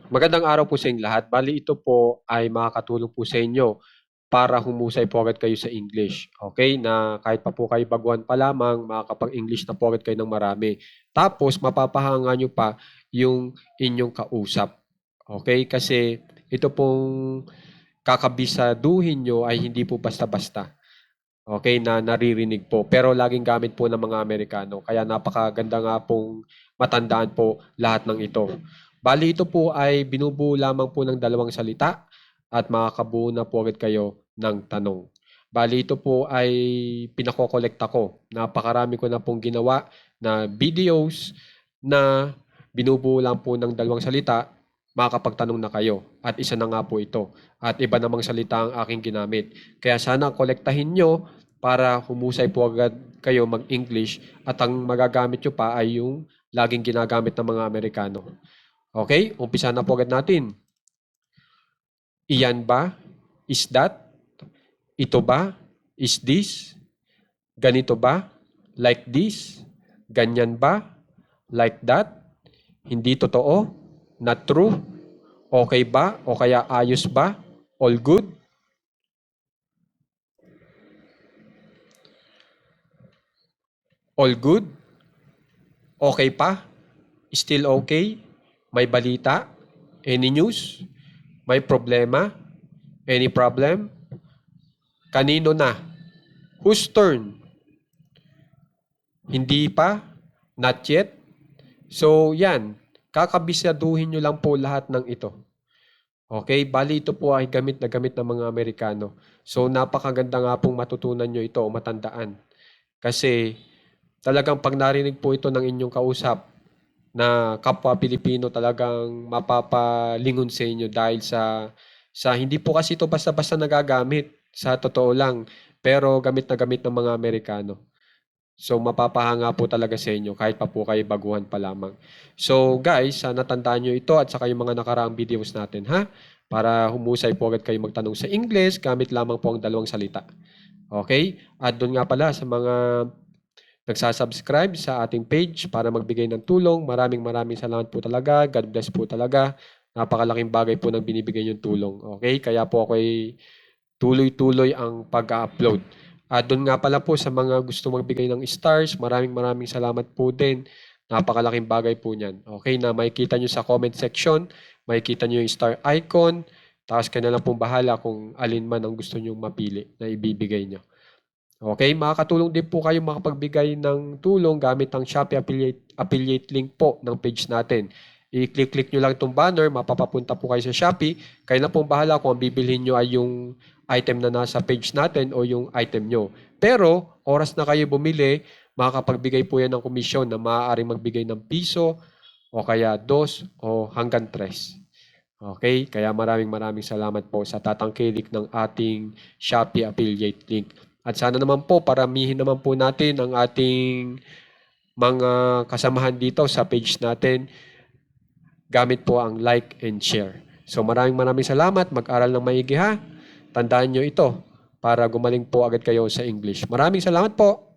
Magandang araw po sa inyong lahat. Bali ito po ay makakatulong po sa inyo para humusay po agad kayo sa English. Okay? Na kahit pa po kayo baguhan pa lamang, makakapag-English na po agad kayo ng marami. Tapos mapapahanga nyo pa yung inyong kausap. Okay? Kasi ito pong kakabisaduhin nyo ay hindi po basta-basta. Okay? Na naririnig po. Pero laging gamit po ng mga Amerikano. Kaya napakaganda nga pong matandaan po lahat ng ito. Bali ito po ay binubuo lamang po ng dalawang salita at makakabuo na po agad kayo ng tanong. Bali ito po ay pinakokolekta ko. Napakarami ko na pong ginawa na videos na binubuo lang po ng dalawang salita, makakapagtanong na kayo. At isa na nga po ito. At iba namang salita ang aking ginamit. Kaya sana kolektahin nyo para humusay po agad kayo mag-English at ang magagamit nyo pa ay yung laging ginagamit ng mga Amerikano. Okay, umpisa na po agad natin. Iyan ba? Is that? Ito ba? Is this? Ganito ba? Like this? Ganyan ba? Like that? Hindi totoo? Not true? Okay ba? O kaya ayos ba? All good? All good? Okay pa? Still okay? May balita? Any news? May problema? Any problem? Kanino na? Whose turn? Hindi pa? Not yet? So, yan. Kakabisaduhin nyo lang po lahat ng ito. Okay? Bali ito po ay gamit na gamit ng mga Amerikano. So, napakaganda nga pong matutunan nyo ito o matandaan. Kasi, talagang pag narinig po ito ng inyong kausap na kapwa Pilipino, talagang mapapalingon sa inyo dahil sa hindi po kasi ito basta-basta nagagamit. Sa totoo lang. Pero gamit na gamit ng mga Amerikano. So, mapapahanga po talaga sa inyo kahit pa po kayo baguhan pa lamang. So, guys, sana tandaan nyo ito at saka yung mga nakaraang videos natin, ha? Para humusay po agad kayo magtanong sa English, gamit lamang po ang dalawang salita. Okay? At doon nga pala sa mga nagsasubscribe sa ating page para magbigay ng tulong, maraming salamat po talaga. God bless po talaga. Napakalaking bagay po ng binibigay yung tulong. Okay? Kaya po ako ay tuloy-tuloy ang pag-upload. At doon nga pala po sa mga gusto magbigay ng stars, maraming salamat po din. Napakalaking bagay po niyan. Okay, na makikita nyo sa comment section, makikita nyo yung star icon, tapos kayo na lang pong bahala kung alin man ang gusto nyo mapili na ibibigay nyo. Okay, makakatulong din po kayo makapagbigay ng tulong gamit ang Shopee affiliate link po ng page natin. I-click nyo lang itong banner, mapapapunta po kayo sa Shopee. Kayo na pong bahala kung ang bibilhin nyo ay yung item na nasa page natin o yung item nyo. Pero, oras na kayo bumili, makakapagbigay po yan ng komisyon na maaaring magbigay ng piso o kaya 2 o hanggang 3. Okay? Kaya maraming salamat po sa tatangkilik ng ating Shopee affiliate link. At sana naman po, paramihin naman po natin ang ating mga kasamahan dito sa page natin gamit po ang like and share. So maraming salamat. Mag-aral ng maigi ha. Tandaan nyo ito para gumaling po agad kayo sa English. Maraming salamat po.